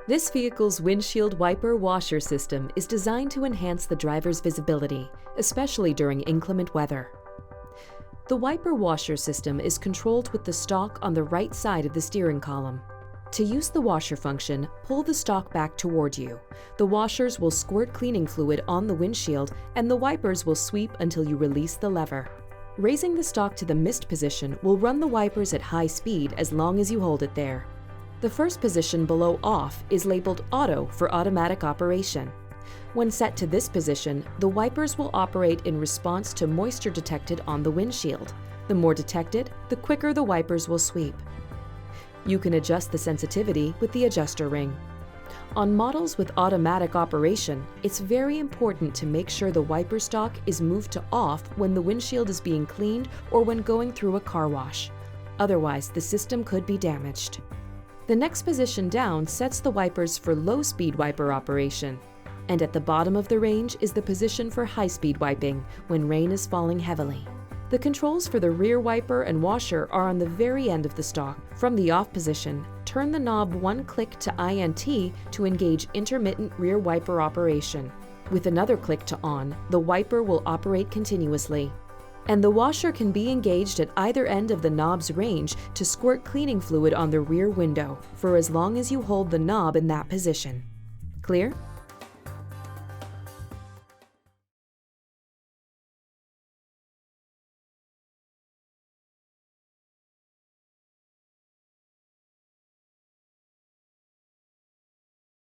This vehicle's windshield wiper washer system is designed to enhance the driver's visibility, especially during inclement weather. The wiper washer system is controlled with the stalk on the right side of the steering column. To use the washer function, pull the stalk back toward you. The washers will squirt cleaning fluid on the windshield, and the wipers will sweep until you release the lever. Raising the stalk to the mist position will run the wipers at high speed as long as you hold it there. The first position below off is labeled auto for automatic operation. When set to this position, the wipers will operate in response to moisture detected on the windshield. The more detected, the quicker the wipers will sweep. You can adjust the sensitivity with the adjuster ring. On models with automatic operation, it's very important to make sure the wiper stalk is moved to off when the windshield is being cleaned or when going through a car wash. Otherwise, the system could be damaged. The next position down sets the wipers for low-speed wiper operation. And at the bottom of the range is the position for high-speed wiping when rain is falling heavily. The controls for the rear wiper and washer are on the very end of the stalk. From the off position, turn the knob one click to INT to engage intermittent rear wiper operation. With another click to on, the wiper will operate continuously. And the washer can be engaged at either end of the knob's range to squirt cleaning fluid on the rear window for as long as you hold the knob in that position. Clear?